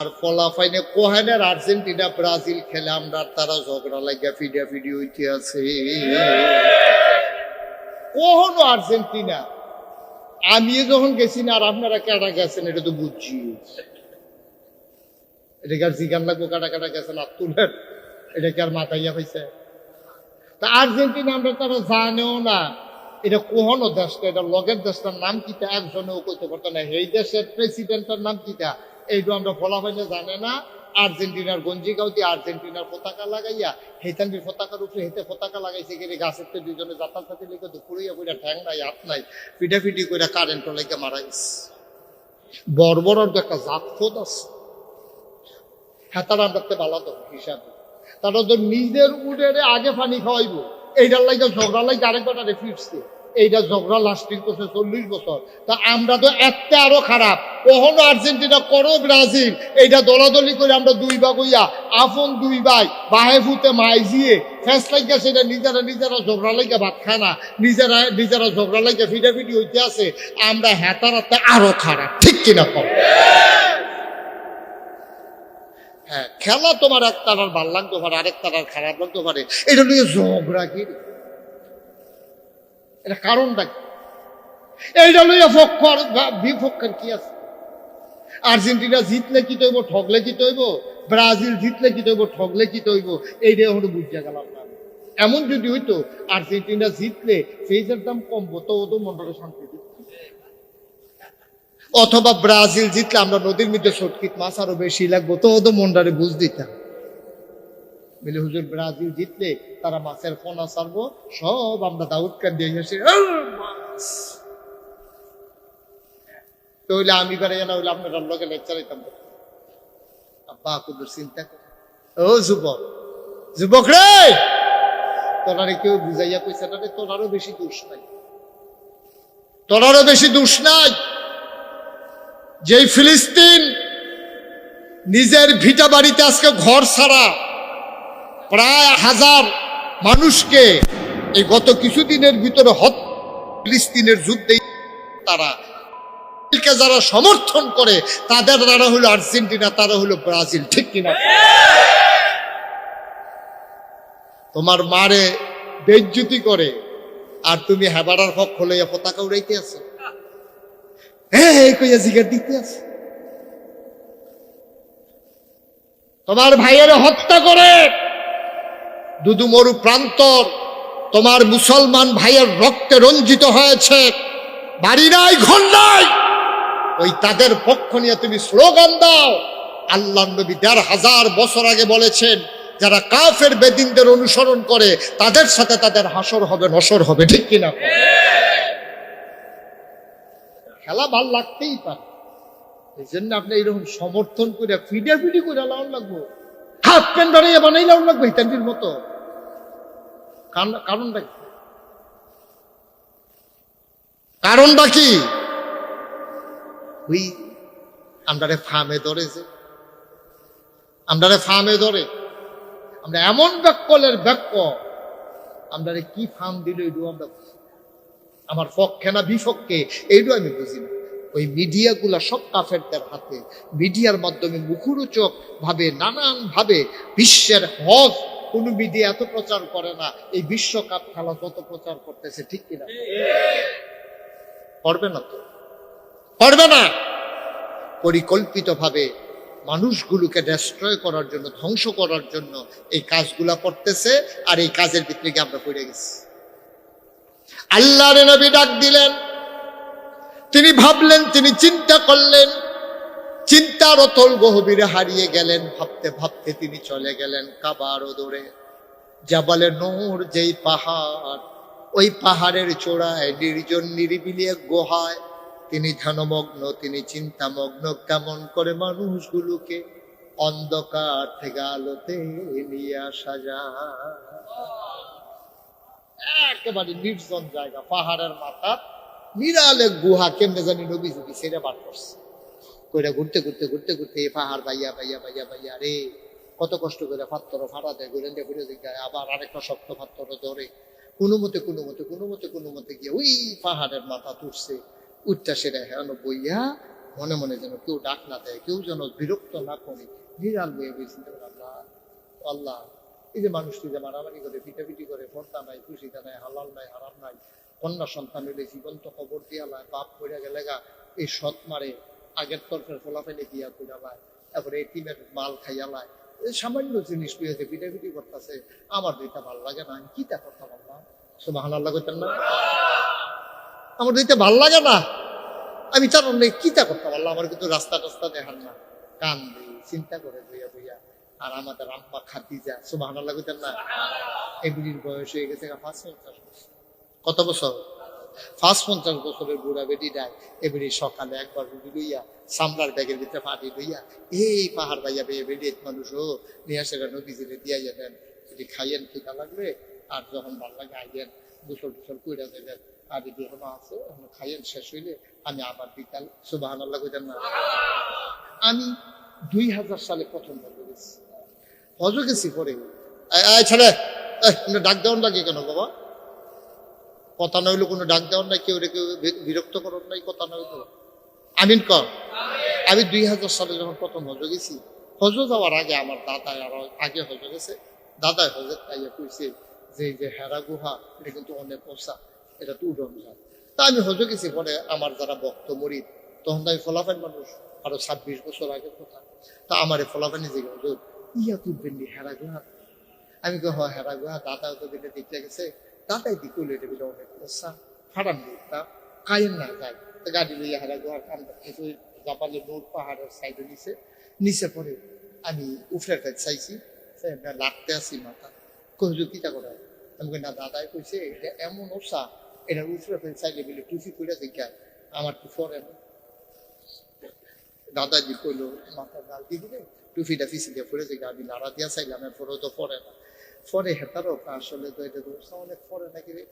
আর ফলাফাইনে কোহেনের Argentina Brazil খেলে আমরা তারা ঝগড়া লাগিয়া ফিডি হইতে আছে। কখনো আর্জেন্টিনা আমি যখন গেছি না আর আপনারা কাটা গেছেন এটা তো বুঝছি, এটাকে আর জিগান লাগবো কাটা গেছেন আর তুলেন, এটাকে আর মাথাইয়া হয়েছে। তা আর্জেন্টিনা আমরা তারা জানেও না এটা কোহনো দেশটা, এটা লগের দেশটার নাম কিটা একজনেও কইতে পারতো না, এই দেশের প্রেসিডেন্টের নাম কিটা এইটু আমরা ফলাফাইলে জানে না। আর্জেন্টিনার গঞ্জি গাউতি আর্জেন্টিনার পতাকা লাগাইয়া হেতানবির পতাকার উপরে হেতে পতাকা লাগাইছে গেলে গাছের তো দুজনে জাতাল সাথে লেগে দুপুরিয়া কইরা ঠ্যাং নাই হাত নাই ফিটাফিটি কইরা কারেন্ট লেগে মারা গেছে। বর্বর একটা জাতখোদ আছে, হ্যাঁ তারা আমরা বালা তো হিসাবে তারা তো নিজের উড়ে আগে পানি খাওয়াইব, এইটার লাগে ঝগড়া লাগে আরেকবারে ফিরছে, এইটা ঝগড়া লাস্টিং করছে 40 বছর। তা আমরা তো এত আরো খারাপ, কখনো আর্জেন্টিনা করো ব্রাজিল এইটা দলাদলি করে আমরা দুই ভাগ হইয়া আপন দুই ভাই বাহে ফুতে মাইজিয়ে ফেস লাগিয়া সেটা নিজেরা ঝগড়া লাগে ভাত খায় না, নিজেরা ঝগড়া লাগে ফিটাফিটি হইতে আছে। আমরা হেতারাতে আরো খারাপ, ঠিক কিনা কম? হ্যাঁ, খেলা তোমার এক তারার ভাল লাগতে পারে, আরেক তারার খারাপ লাগতে পারে, এটা নিয়ে ঝগড়া কি, এটা কারণটা কি? এইটা লইয়া পক্ষ আর বিপক্ষের কি আছে? আর্জেন্টিনা জিতলে কি তৈব, ঠগলে কি তৈব? ব্রাজিল জিতলে কি তৈব, ঠগলে কি তৈব? এইটা হলো বুঝিয়া গেলাম না। এমন যদি হইতো আর্জেন্টিনা জিতলে ফেজের দাম কমবো তো ওদের মন্ডলে শান্তি দিত, অথবা ব্রাজিল জিতলে আমরা নদীর মধ্যে সটকিত মাছ আরো বেশি লাগবো তো ওদের মন্ডারে বুঝ দিতাম বলে হুজুর ব্রাজিল জিতলে তারা মাছের ফোনা ছাড়বো সব আমরা দাউদ কান দিয়ে এসে তো হইলে আমি বেড়ে না হইলে আপনার লগে লেকচার দিতাম। আব্বা কুদুর চিন্তা করে ও যুবক রে তোরারে কেউ বুঝাইয়া কইছে না রে, তোরারও বেশি দোষ নাই, যেই ফিলিস্তিন নিজের ভিটা বাড়িতে আজকে ঘর ছাড়া প্রায় 1000 মানুষকে এই গত কিছুদিনের ভিতরে ফিলিস্তিনের যুদ্ধে তারা যারা সমর্থন করে তাদের তারা হলো আর্জেন্টিনা, তারা হলো ব্রাজিল, ঠিক কিনা? তোমার মারে বেইজ্জতি করে আর তুমি হেবাড়ার পক্ষ লইয়া পতাকা উড়াইতে আছো, কইয়া জিগার দিতে আছে। তোমার ভাইয়ের হত্যা করে দুদু মরু প্রান্তর তোমার মুসলমান ভাইয়ের রক্তে রঞ্জিত হয়েছে, বাড়ি নাই ঘর নাই, ওই তাদের পক্ষ নিয়ে তুমি স্লোগান দাও। আল্লাহ নবী 1500 বছর আগে বলেছেন যারা কাফের বেদিনদের অনুসরণ করে তাদের সাথে তাদের হাসর হবে নসর হবে, ঠিক কিনা? খেলা ভাল লাগতেই পারে, এই জন্য আপনি এইরকম সমর্থন করে ফিডাফিডি করে লাউন লাগবো, হাফ প্যান্ট বানাইয়া বানাই লাউন লাগবো হিতান্ডির মতো। কারণটা কি? ওই আমরারে ফার্মে ধরে, আমরা এমন ব্যাকলের ব্যাক আমরারে কি ফার্ম দিল এইটু আমরা আমার পক্ষে না বিপক্ষে এইটু আমি বুঝি না। ওই মিডিয়াগুলা সব কাফেরদের হাতে, মিডিয়ার মাধ্যমে মুখরোচক ভাবে নানান ভাবে বিশ্বের হক কোন মিডিয়া এত প্রচার করে না এই বিশ্বকাপ খেলা যত প্রচার করতেছে, ঠিক কিনা? করবে না তো, করবে না। পরিকল্পিত ভাবে মানুষগুলোকে ডেস্ট্রয় করার জন্য, ধ্বংস করার জন্য এই কাজগুলা করতেছে, আর এই কাজের ভিতরে আমরা পড়ে গেছি। আল্লাহর নবী ডাক দিলেন, তিনি ভাবলেন, তিনি চিন্তা করলেন, চিন্তার অতল গহীরে হারিয়ে গেলেন, ভাবতে ভাবতে তিনি চলে গেলেন কাবার ওদরে। জাবালে নূর যেই পাহাড়, ওই পাহাড়ের চূড়ায় নির্জন নিরিবিলি এক গুহায় তিনি ধ্যানমগ্ন, তিনি চিন্তামগ্ন কেমন করে মানুষগুলোকে অন্ধকার থেকে আলোতে নিয়ে আসা যায়। একেবারে নির্জন জায়গা, পাহাড়ের মাথা বিরালে গুহা, কেমনে জানি নবী যদি সেটা বার করছে কইরা ঘুরতে ঘুরতে ঘুরতে ঘুরতে এই পাহাড় বাইয়া রে কত কষ্ট করে পাথর ফাড়া দেয়, ঘুরে ঘুরে যায়, আবার আরেকটা শক্ত পাথর ধরে কোনো মতে গিয়ে ওই পাহাড়ের মাথা তুলছে, উঠটা সেটা হেন বইয়া মনে মনে যেন কেউ ডাক না দেয়, কেউ যেন বিরক্ত না করে, নিরাল বয়ে বয়ে চিন্তা করে, আল্লাহ আল্লাহ, এই যে মানুষটি যে মারামারি করে, পিটাপিটি করে, পর্দা নাই, খুশিটা নাই, হালাল নাই, হারাম নাই, কন্যা সন্তান হইলে জীবন্ত খবর দিয়া লায়, বাপ পড়ে গেলে গা এই সৎ মারে, আগের তরফের ফোলাফেলে দিয়া করে লায়, তারপরে এই টিমের মাল খাইয়া লায়, এই সামান্য জিনিস পেয়েছে, পিটাপিটি করতেছে, আমার দুইটা ভালো লাগে না, আমি কিটা করতে পারলাম? সুবহানাল্লাহ কইতেন না? আমার দুইটা ভাল লাগে না, আমি চালান নেই, কিটা করতে পারলাম? আমার কিন্তু রাস্তা টাস্তা দেখান না, কান দিই চিন্তা করে বইয়া বইয়া। আর আমাদের আম্মা খাদিজা, সুবহানাল্লাহ কইতেন না, এগুলির বয়স হয়ে গেছে ৫৫ বছর। কত বছর? ৫৫ বছরের বুড়া বেটি ডায় এবারে সকালে একবার রুটি লইয়া সামলার ব্যাগের ভিতরে পানি লইয়া এই পাহাড় বাইয়া বেয়ে বেড়ে মানুষ ও নিয়ে আসে নদীজিরে দিয়া দেন, যদি খাইয়েন খিদা লাগবে, আর যখন ভাল লাগে আইয়েন, গোসল টুসল কইরা দেবেন, আর যদি এখনো আছে এখনো খাইয়েন, শেষ হইলে আমি আবার বিকাল। সুবহানাল্লাহ কইতেন না? আমি ২০০০ সালে প্রথম হজে গেছি, হজে গেছি পরে ছেলে ডাক দেওয়ান লাগে কেন বাবা? কথা না হইলো কোনো ডাক দেওয়ার নাই, কেউ কেউ বিরক্ত করার নাই, কথা না হইলো আমিন কর। আমি ২০০০ সালে যখন প্রথম হজে গেছি, হজ যাওয়ার আগে আমার দাদা আরো আগে হজে গেছে, দাদায় হজের তাইয়া কইছে যে এই যে হেরা গুহা এটা কিন্তু অনেক ওসা, এটা তো উডন যায়। তা আমি হজে গেছি পরে, আমার যারা ভক্ত মরিদ, তখন তো আমি ফলাফেন মানুষ, আরো ২৬ বছর আগের কথা। তা আমার ফলাফেনি যে হজুর ইয়া তুলবেন হেরা গুহা, আমি কো হয় হেরা গুহা, দাদা তো দিলে দেখতে গেছে, দাদাই দি কইলে এটা বিলে অনেক ওসা, ফাটান দিতা কায়েন না যায়। গাড়ি লইয়া হেরা গুহার কাম কিছু জাপালে নূর পাহাড়ের সাইডে নিচে নিচে পরে আমি উফরে চাইছি, লাগতে আসি মাথা, কহিল কিটা করা? আমি কই না, দাদাই কইছে এটা এমন ওসা, এটা উফরে চাইলে বলে টুপি করে দেখায়, আমার তো ফরে না। দাদাজি কইলো মাথার গাল দিয়ে দিলে টুপিটা পিছিয়ে দিয়ে পড়ে যায়, আমি নাড়া দিয়া চাইলাম, পরে তো পরে না, পরে হেতারও আসলে তো এটা অনেক পরে নাকি রে।